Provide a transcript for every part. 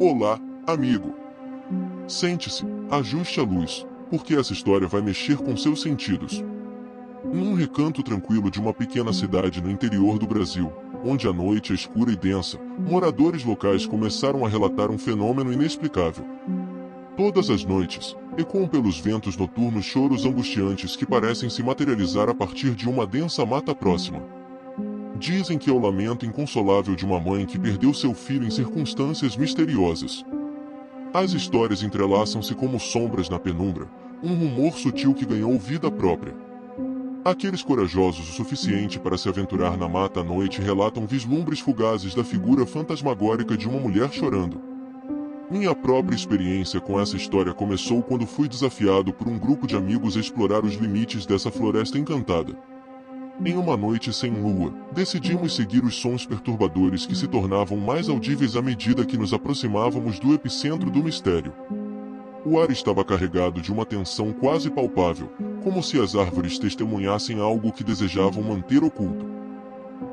Olá, amigo. Sente-se, ajuste a luz, porque essa história vai mexer com seus sentidos. Num recanto tranquilo de uma pequena cidade no interior do Brasil, onde a noite é escura e densa, moradores locais começaram a relatar um fenômeno inexplicável. Todas as noites, ecoam pelos ventos noturnos choros angustiantes que parecem se materializar a partir de uma densa mata próxima. Dizem que é o lamento inconsolável de uma mãe que perdeu seu filho em circunstâncias misteriosas. As histórias entrelaçam-se como sombras na penumbra, um rumor sutil que ganhou vida própria. Aqueles corajosos o suficiente para se aventurar na mata à noite relatam vislumbres fugazes da figura fantasmagórica de uma mulher chorando. Minha própria experiência com essa história começou quando fui desafiado por um grupo de amigos a explorar os limites dessa floresta encantada. Em uma noite sem lua, decidimos seguir os sons perturbadores que se tornavam mais audíveis à medida que nos aproximávamos do epicentro do mistério. O ar estava carregado de uma tensão quase palpável, como se as árvores testemunhassem algo que desejavam manter oculto.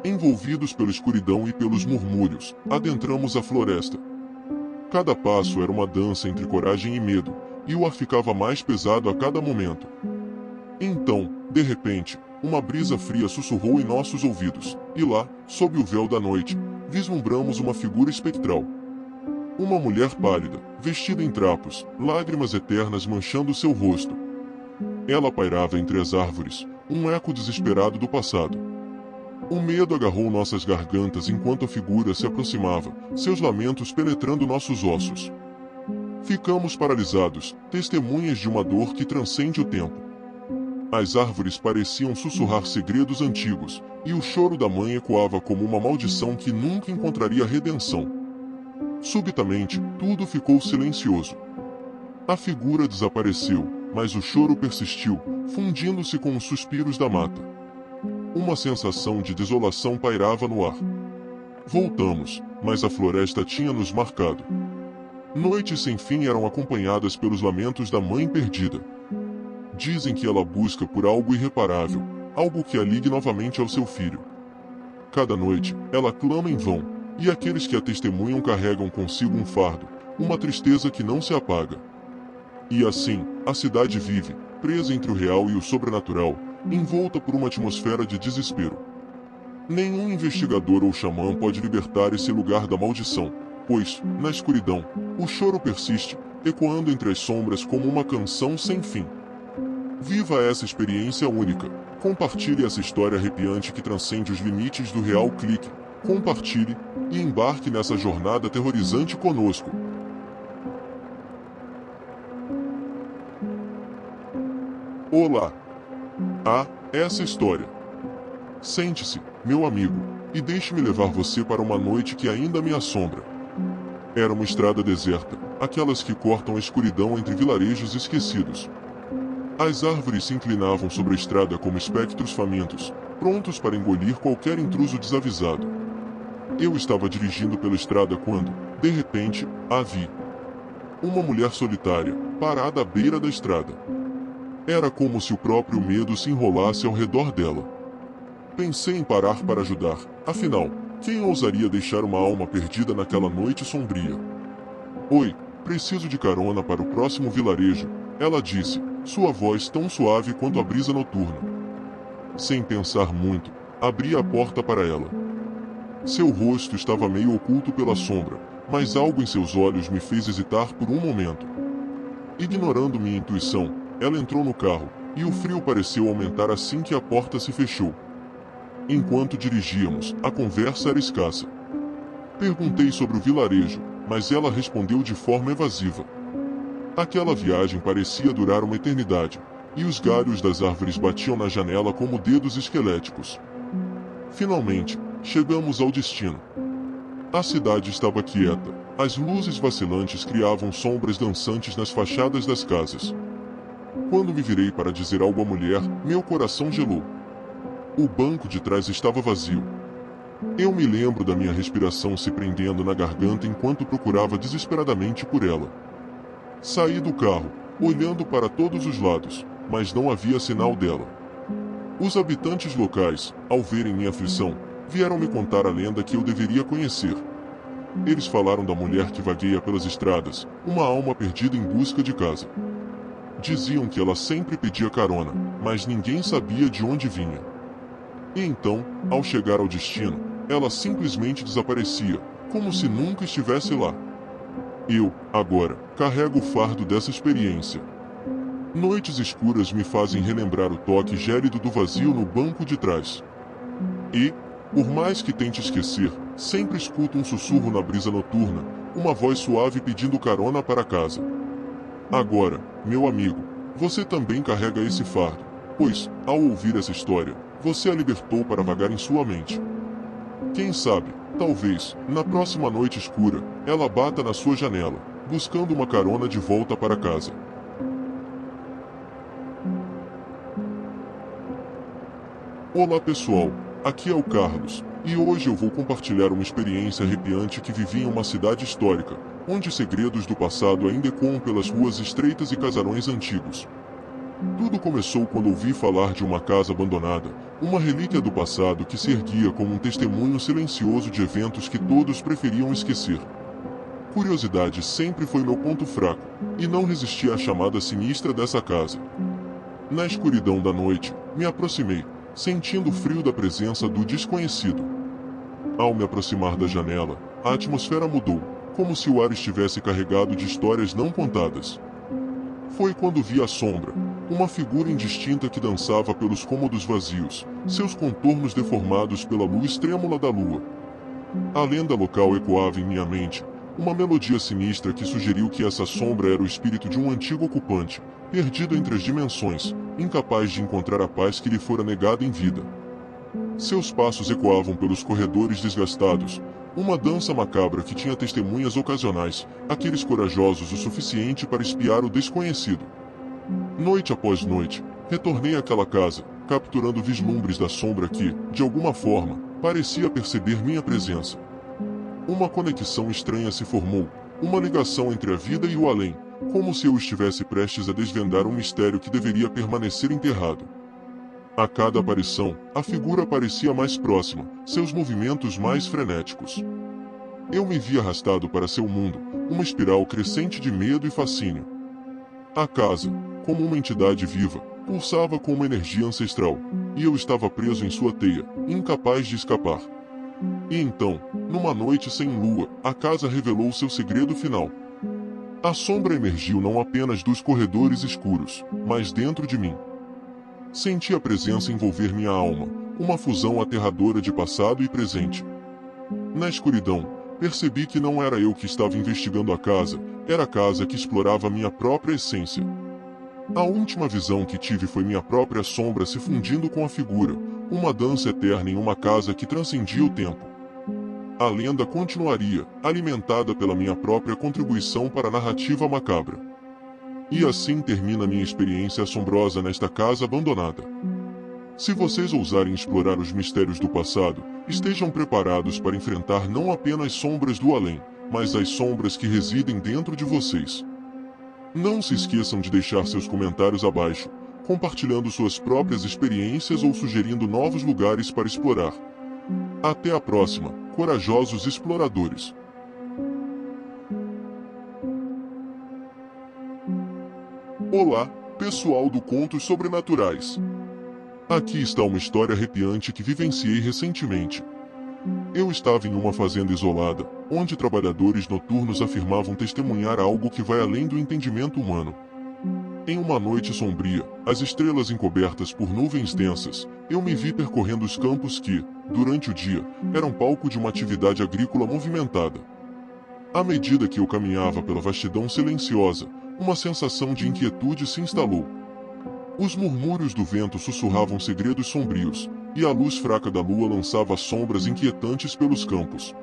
Envolvidos pela escuridão e pelos murmúrios, adentramos a floresta. Cada passo era uma dança entre coragem e medo, e o ar ficava mais pesado a cada momento. Então, de repente, uma brisa fria sussurrou em nossos ouvidos, e lá, sob o véu da noite, vislumbramos uma figura espectral. Uma mulher pálida, vestida em trapos, lágrimas eternas manchando seu rosto. Ela pairava entre as árvores, um eco desesperado do passado. O medo agarrou nossas gargantas enquanto a figura se aproximava, seus lamentos penetrando nossos ossos. Ficamos paralisados, testemunhas de uma dor que transcende o tempo. As árvores pareciam sussurrar segredos antigos, e o choro da mãe ecoava como uma maldição que nunca encontraria redenção. Subitamente, tudo ficou silencioso. A figura desapareceu, mas o choro persistiu, fundindo-se com os suspiros da mata. Uma sensação de desolação pairava no ar. Voltamos, mas a floresta tinha nos marcado. Noites sem fim eram acompanhadas pelos lamentos da mãe perdida. Dizem que ela busca por algo irreparável, algo que a ligue novamente ao seu filho. Cada noite, ela clama em vão, e aqueles que a testemunham carregam consigo um fardo, uma tristeza que não se apaga. E assim, a cidade vive, presa entre o real e o sobrenatural, envolta por uma atmosfera de desespero. Nenhum investigador ou xamã pode libertar esse lugar da maldição, pois, na escuridão, o choro persiste, ecoando entre as sombras como uma canção sem fim. Viva essa experiência única. Compartilhe essa história arrepiante que transcende os limites do real. Clique, compartilhe e embarque nessa jornada aterrorizante conosco. Olá! Essa história. Sente-se, meu amigo, e deixe-me levar você para uma noite que ainda me assombra. Era uma estrada deserta, aquelas que cortam a escuridão entre vilarejos esquecidos. As árvores se inclinavam sobre a estrada como espectros famintos, prontos para engolir qualquer intruso desavisado. Eu estava dirigindo pela estrada quando, de repente, a vi. Uma mulher solitária, parada à beira da estrada. Era como se o próprio medo se enrolasse ao redor dela. Pensei em parar para ajudar, afinal, quem ousaria deixar uma alma perdida naquela noite sombria? Oi, preciso de carona para o próximo vilarejo, ela disse, sua voz tão suave quanto a brisa noturna. Sem pensar muito, abri a porta para ela. Seu rosto estava meio oculto pela sombra, mas algo em seus olhos me fez hesitar por um momento. Ignorando minha intuição, ela entrou no carro, e o frio pareceu aumentar assim que a porta se fechou. Enquanto dirigíamos, a conversa era escassa. Perguntei sobre o vilarejo, mas ela respondeu de forma evasiva. Aquela viagem parecia durar uma eternidade, e os galhos das árvores batiam na janela como dedos esqueléticos. Finalmente, chegamos ao destino. A cidade estava quieta, as luzes vacilantes criavam sombras dançantes nas fachadas das casas. Quando me virei para dizer algo à mulher, meu coração gelou. O banco de trás estava vazio. Eu me lembro da minha respiração se prendendo na garganta enquanto procurava desesperadamente por ela. Saí do carro, olhando para todos os lados, mas não havia sinal dela. Os habitantes locais, ao verem minha aflição, vieram me contar a lenda que eu deveria conhecer. Eles falaram da mulher que vagueia pelas estradas, uma alma perdida em busca de casa. Diziam que ela sempre pedia carona, mas ninguém sabia de onde vinha. E então, ao chegar ao destino, ela simplesmente desaparecia, como se nunca estivesse lá. Eu, agora, carrego o fardo dessa experiência. Noites escuras me fazem relembrar o toque gélido do vazio no banco de trás. E, por mais que tente esquecer, sempre escuto um sussurro na brisa noturna, uma voz suave pedindo carona para casa. Agora, meu amigo, você também carrega esse fardo, pois, ao ouvir essa história, você a libertou para vagar em sua mente. Quem sabe, talvez, na próxima noite escura, ela bata na sua janela, buscando uma carona de volta para casa. Olá pessoal, aqui é o Carlos, e hoje eu vou compartilhar uma experiência arrepiante que vivi em uma cidade histórica, onde segredos do passado ainda ecoam pelas ruas estreitas e casarões antigos. Tudo começou quando ouvi falar de uma casa abandonada, uma relíquia do passado que se erguia como um testemunho silencioso de eventos que todos preferiam esquecer. Curiosidade sempre foi meu ponto fraco, e não resisti à chamada sinistra dessa casa. Na escuridão da noite, me aproximei, sentindo o frio da presença do desconhecido. Ao me aproximar da janela, a atmosfera mudou, como se o ar estivesse carregado de histórias não contadas. Foi quando vi a sombra, uma figura indistinta que dançava pelos cômodos vazios, seus contornos deformados pela luz trêmula da lua. A lenda local ecoava em minha mente, uma melodia sinistra que sugeriu que essa sombra era o espírito de um antigo ocupante, perdido entre as dimensões, incapaz de encontrar a paz que lhe fora negada em vida. Seus passos ecoavam pelos corredores desgastados, uma dança macabra que tinha testemunhas ocasionais, aqueles corajosos o suficiente para espiar o desconhecido. Noite após noite, retornei àquela casa, capturando vislumbres da sombra que, de alguma forma, parecia perceber minha presença. Uma conexão estranha se formou, uma ligação entre a vida e o além, como se eu estivesse prestes a desvendar um mistério que deveria permanecer enterrado. A cada aparição, a figura parecia mais próxima, seus movimentos mais frenéticos. Eu me vi arrastado para seu mundo, uma espiral crescente de medo e fascínio. A casa, como uma entidade viva, pulsava com uma energia ancestral, e eu estava preso em sua teia, incapaz de escapar. E então, numa noite sem lua, a casa revelou seu segredo final. A sombra emergiu não apenas dos corredores escuros, mas dentro de mim. Senti a presença envolver minha alma, uma fusão aterradora de passado e presente. Na escuridão, percebi que não era eu que estava investigando a casa, era a casa que explorava minha própria essência. A última visão que tive foi minha própria sombra se fundindo com a figura, uma dança eterna em uma casa que transcendia o tempo. A lenda continuaria, alimentada pela minha própria contribuição para a narrativa macabra. E assim termina minha experiência assombrosa nesta casa abandonada. Se vocês ousarem explorar os mistérios do passado, estejam preparados para enfrentar não apenas sombras do além, mas as sombras que residem dentro de vocês. Não se esqueçam de deixar seus comentários abaixo, compartilhando suas próprias experiências ou sugerindo novos lugares para explorar. Até a próxima, corajosos exploradores! Olá, pessoal do Contos Sobrenaturais! Aqui está uma história arrepiante que vivenciei recentemente. Eu estava em uma fazenda isolada, onde trabalhadores noturnos afirmavam testemunhar algo que vai além do entendimento humano. Em uma noite sombria, as estrelas encobertas por nuvens densas, eu me vi percorrendo os campos que, durante o dia, eram palco de uma atividade agrícola movimentada. À medida que eu caminhava pela vastidão silenciosa, uma sensação de inquietude se instalou. Os murmúrios do vento sussurravam segredos sombrios, e a luz fraca da lua lançava sombras inquietantes pelos campos.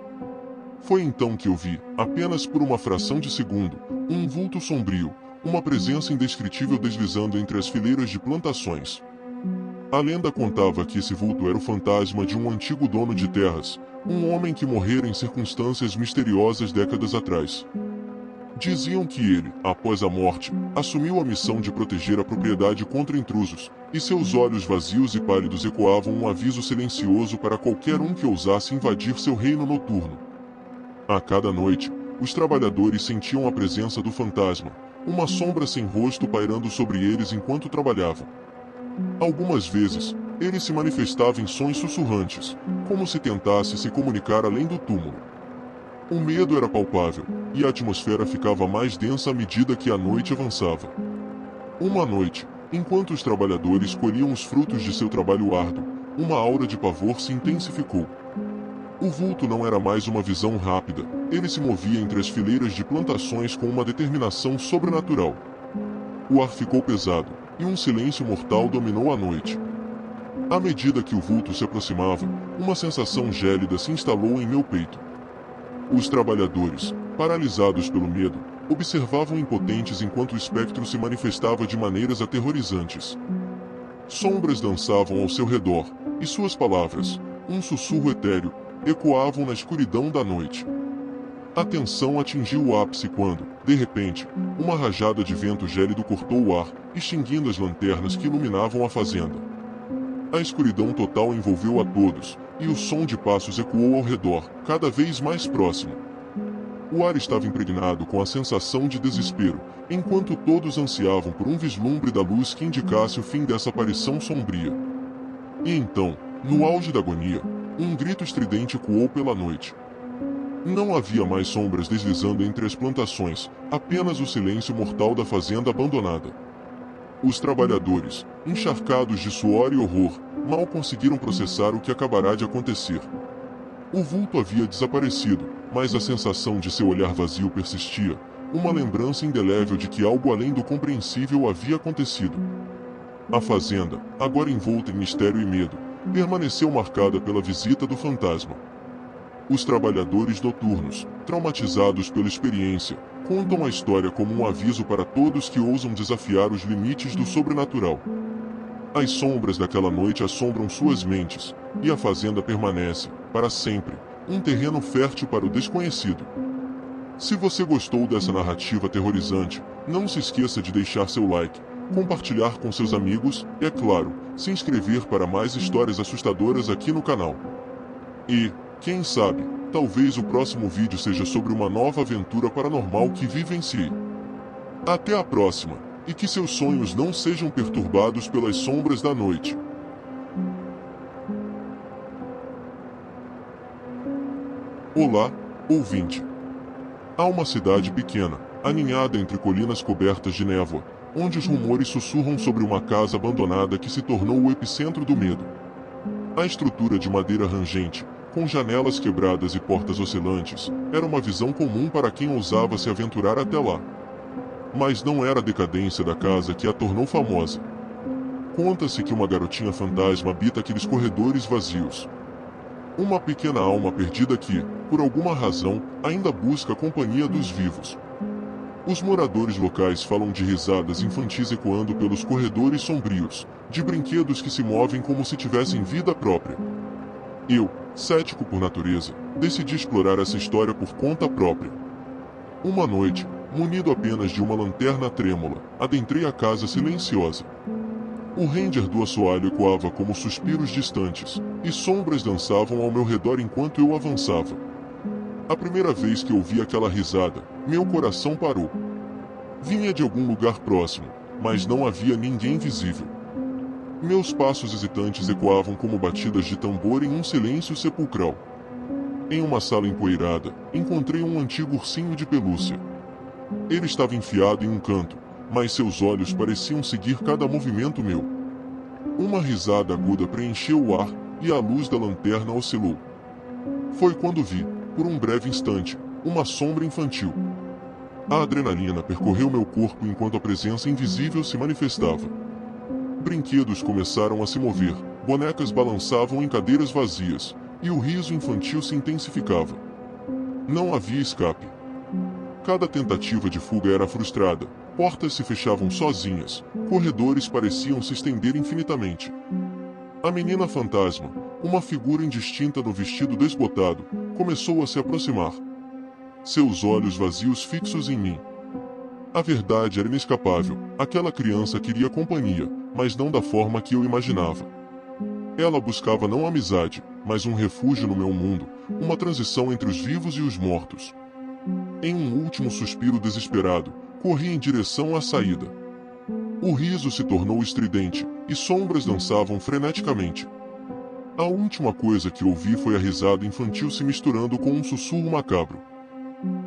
Foi então que eu vi, apenas por uma fração de segundo, um vulto sombrio, uma presença indescritível deslizando entre as fileiras de plantações. A lenda contava que esse vulto era o fantasma de um antigo dono de terras, um homem que morrera em circunstâncias misteriosas décadas atrás. Diziam que ele, após a morte, assumiu a missão de proteger a propriedade contra intrusos, e seus olhos vazios e pálidos ecoavam um aviso silencioso para qualquer um que ousasse invadir seu reino noturno. A cada noite, os trabalhadores sentiam a presença do fantasma, uma sombra sem rosto pairando sobre eles enquanto trabalhavam. Algumas vezes, ele se manifestava em sons sussurrantes, como se tentasse se comunicar além do túmulo. O medo era palpável, e a atmosfera ficava mais densa à medida que a noite avançava. Uma noite, enquanto os trabalhadores colhiam os frutos de seu trabalho árduo, uma aura de pavor se intensificou. O vulto não era mais uma visão rápida, ele se movia entre as fileiras de plantações com uma determinação sobrenatural. O ar ficou pesado, e um silêncio mortal dominou a noite. À medida que o vulto se aproximava, uma sensação gélida se instalou em meu peito. Os trabalhadores, paralisados pelo medo, observavam impotentes enquanto o espectro se manifestava de maneiras aterrorizantes. Sombras dançavam ao seu redor, e suas palavras, um sussurro etéreo, ecoavam na escuridão da noite. A tensão atingiu o ápice quando, de repente, uma rajada de vento gélido cortou o ar, extinguindo as lanternas que iluminavam a fazenda. A escuridão total envolveu a todos, e o som de passos ecoou ao redor, cada vez mais próximo. O ar estava impregnado com a sensação de desespero, enquanto todos ansiavam por um vislumbre da luz que indicasse o fim dessa aparição sombria. E então, no auge da agonia, um grito estridente ecoou pela noite. Não havia mais sombras deslizando entre as plantações, apenas o silêncio mortal da fazenda abandonada. Os trabalhadores, encharcados de suor e horror, mal conseguiram processar o que acabará de acontecer. O vulto havia desaparecido, mas a sensação de seu olhar vazio persistia, uma lembrança indelével de que algo além do compreensível havia acontecido. A fazenda, agora envolta em mistério e medo, permaneceu marcada pela visita do fantasma. Os trabalhadores noturnos, traumatizados pela experiência, contam a história como um aviso para todos que ousam desafiar os limites do sobrenatural. As sombras daquela noite assombram suas mentes, e a fazenda permanece, para sempre, um terreno fértil para o desconhecido. Se você gostou dessa narrativa aterrorizante, não se esqueça de deixar seu like, compartilhar com seus amigos e, é claro, se inscrever para mais histórias assustadoras aqui no canal. E, quem sabe, talvez o próximo vídeo seja sobre uma nova aventura paranormal que vivencie. Até a próxima, e que seus sonhos não sejam perturbados pelas sombras da noite. Olá, ouvinte. Há uma cidade pequena, aninhada entre colinas cobertas de névoa, onde os rumores sussurram sobre uma casa abandonada que se tornou o epicentro do medo. A estrutura de madeira rangente, com janelas quebradas e portas oscilantes, era uma visão comum para quem ousava se aventurar até lá. Mas não era a decadência da casa que a tornou famosa. Conta-se que uma garotinha fantasma habita aqueles corredores vazios. Uma pequena alma perdida que, por alguma razão, ainda busca a companhia dos vivos. Os moradores locais falam de risadas infantis ecoando pelos corredores sombrios, de brinquedos que se movem como se tivessem vida própria. Eu, cético por natureza, decidi explorar essa história por conta própria. Uma noite, munido apenas de uma lanterna trêmula, adentrei a casa silenciosa. O render do assoalho ecoava como suspiros distantes, e sombras dançavam ao meu redor enquanto eu avançava. A primeira vez que ouvi aquela risada, meu coração parou. Vinha de algum lugar próximo, mas não havia ninguém visível. Meus passos hesitantes ecoavam como batidas de tambor em um silêncio sepulcral. Em uma sala empoeirada, encontrei um antigo ursinho de pelúcia. Ele estava enfiado em um canto, mas seus olhos pareciam seguir cada movimento meu. Uma risada aguda preencheu o ar, e a luz da lanterna oscilou. Foi quando vi, por um breve instante, uma sombra infantil. A adrenalina percorreu meu corpo enquanto a presença invisível se manifestava. Brinquedos começaram a se mover, bonecas balançavam em cadeiras vazias, e o riso infantil se intensificava. Não havia escape. Cada tentativa de fuga era frustrada, portas se fechavam sozinhas, corredores pareciam se estender infinitamente. A menina fantasma, uma figura indistinta no vestido desbotado, começou a se aproximar. Seus olhos vazios fixos em mim. A verdade era inescapável, aquela criança queria companhia, mas não da forma que eu imaginava. Ela buscava não amizade, mas um refúgio no meu mundo, uma transição entre os vivos e os mortos. Em um último suspiro desesperado, corri em direção à saída. O riso se tornou estridente, e sombras dançavam freneticamente. A última coisa que ouvi foi a risada infantil se misturando com um sussurro macabro.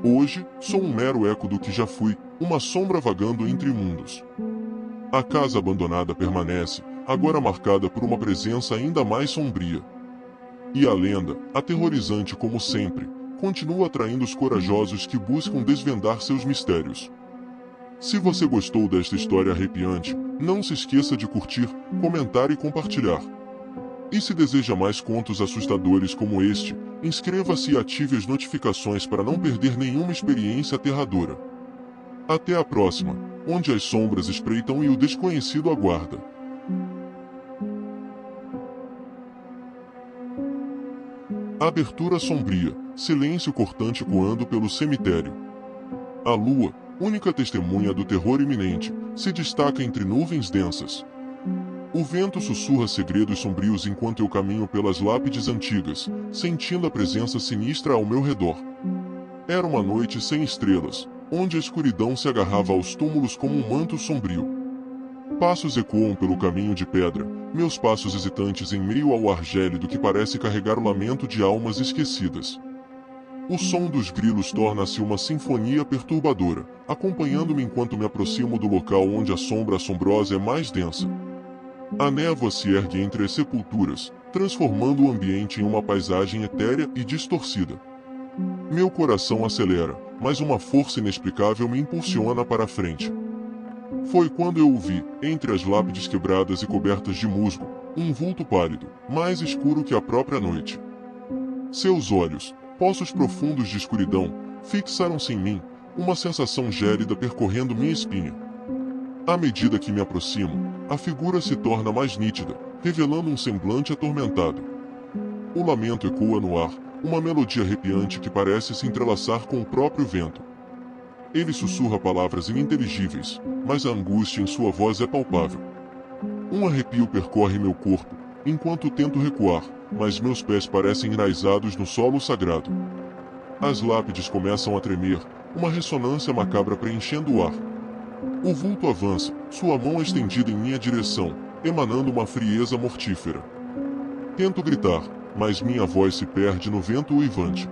Hoje, sou um mero eco do que já fui, uma sombra vagando entre mundos. A casa abandonada permanece, agora marcada por uma presença ainda mais sombria. E a lenda, aterrorizante como sempre, continua atraindo os corajosos que buscam desvendar seus mistérios. Se você gostou desta história arrepiante, não se esqueça de curtir, comentar e compartilhar. E se deseja mais contos assustadores como este, inscreva-se e ative as notificações para não perder nenhuma experiência aterradora. Até a próxima, onde as sombras espreitam e o desconhecido aguarda. Abertura sombria, silêncio cortante coando pelo cemitério. A lua, única testemunha do terror iminente, se destaca entre nuvens densas. O vento sussurra segredos sombrios enquanto eu caminho pelas lápides antigas, sentindo a presença sinistra ao meu redor. Era uma noite sem estrelas, onde a escuridão se agarrava aos túmulos como um manto sombrio. Passos ecoam pelo caminho de pedra, meus passos hesitantes em meio ao ar gélido que parece carregar o lamento de almas esquecidas. O som dos grilos torna-se uma sinfonia perturbadora, acompanhando-me enquanto me aproximo do local onde a sombra assombrosa é mais densa. A névoa se ergue entre as sepulturas, transformando o ambiente em uma paisagem etérea e distorcida. Meu coração acelera, mas uma força inexplicável me impulsiona para a frente. Foi quando eu o vi, entre as lápides quebradas e cobertas de musgo, um vulto pálido, mais escuro que a própria noite. Seus olhos, poços profundos de escuridão, fixaram-se em mim, uma sensação gélida percorrendo minha espinha. À medida que me aproximo, a figura se torna mais nítida, revelando um semblante atormentado. O lamento ecoa no ar, uma melodia arrepiante que parece se entrelaçar com o próprio vento. Ele sussurra palavras ininteligíveis, mas a angústia em sua voz é palpável. Um arrepio percorre meu corpo, enquanto tento recuar, mas meus pés parecem enraizados no solo sagrado. As lápides começam a tremer, uma ressonância macabra preenchendo o ar. O vulto avança, sua mão estendida em minha direção, emanando uma frieza mortífera. Tento gritar, mas minha voz se perde no vento uivante.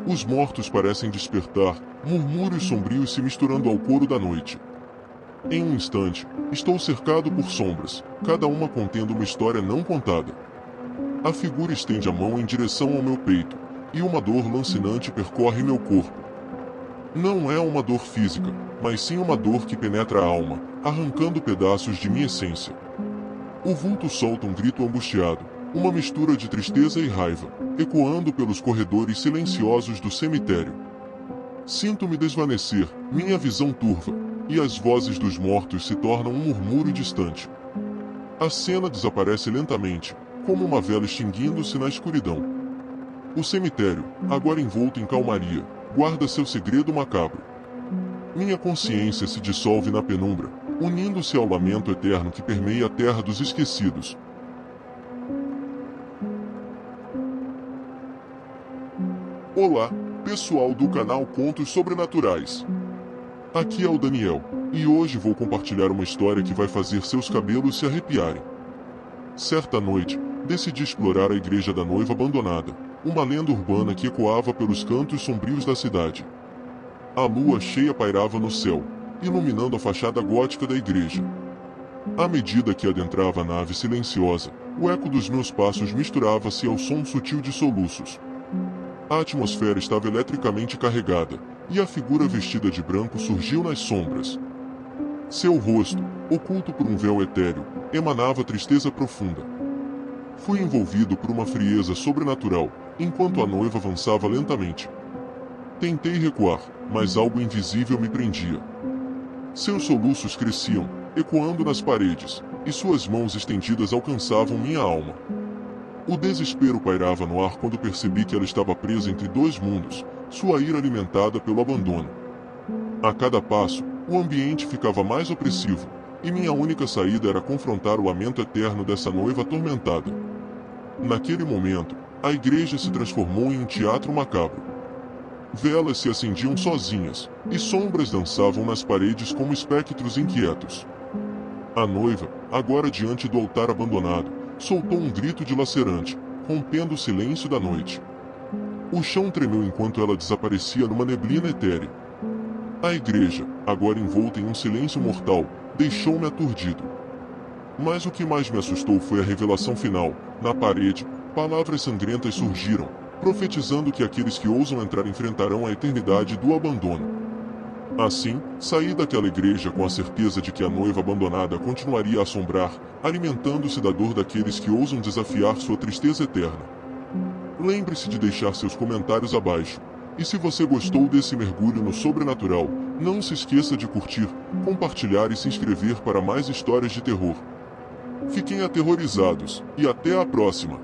Os mortos parecem despertar, murmúrios sombrios se misturando ao coro da noite. Em um instante, estou cercado por sombras, cada uma contendo uma história não contada. A figura estende a mão em direção ao meu peito, e uma dor lancinante percorre meu corpo. Não é uma dor física, mas sim uma dor que penetra a alma, arrancando pedaços de minha essência. O vulto solta um grito angustiado, uma mistura de tristeza e raiva, ecoando pelos corredores silenciosos do cemitério. Sinto-me desvanecer, minha visão turva, e as vozes dos mortos se tornam um murmúrio distante. A cena desaparece lentamente, como uma vela extinguindo-se na escuridão. O cemitério, agora envolto em calmaria, guarda seu segredo macabro. Minha consciência se dissolve na penumbra, unindo-se ao lamento eterno que permeia a terra dos esquecidos. Olá, pessoal do canal Contos Sobrenaturais. Aqui é o Daniel, e hoje vou compartilhar uma história que vai fazer seus cabelos se arrepiarem. Certa noite, decidi explorar a igreja da noiva abandonada, uma lenda urbana que ecoava pelos cantos sombrios da cidade. A lua cheia pairava no céu, iluminando a fachada gótica da igreja. À medida que adentrava a nave silenciosa, o eco dos meus passos misturava-se ao som sutil de soluços. A atmosfera estava eletricamente carregada, e a figura vestida de branco surgiu nas sombras. Seu rosto, oculto por um véu etéreo, emanava tristeza profunda. Fui envolvido por uma frieza sobrenatural, enquanto a noiva avançava lentamente. Tentei recuar, mas algo invisível me prendia. Seus soluços cresciam, ecoando nas paredes, e suas mãos estendidas alcançavam minha alma. O desespero pairava no ar quando percebi que ela estava presa entre dois mundos, sua ira alimentada pelo abandono. A cada passo, o ambiente ficava mais opressivo, e minha única saída era confrontar o lamento eterno dessa noiva atormentada. Naquele momento, a igreja se transformou em um teatro macabro. Velas se acendiam sozinhas, e sombras dançavam nas paredes como espectros inquietos. A noiva, agora diante do altar abandonado, soltou um grito dilacerante, rompendo o silêncio da noite. O chão tremeu enquanto ela desaparecia numa neblina etérea. A igreja, agora envolta em um silêncio mortal, deixou-me aturdido. Mas o que mais me assustou foi a revelação final. Na parede, palavras sangrentas surgiram, profetizando que aqueles que ousam entrar enfrentarão a eternidade do abandono. Assim, saí daquela igreja com a certeza de que a noiva abandonada continuaria a assombrar, alimentando-se da dor daqueles que ousam desafiar sua tristeza eterna. Lembre-se de deixar seus comentários abaixo. E se você gostou desse mergulho no sobrenatural, não se esqueça de curtir, compartilhar e se inscrever para mais histórias de terror. Fiquem aterrorizados, e até a próxima!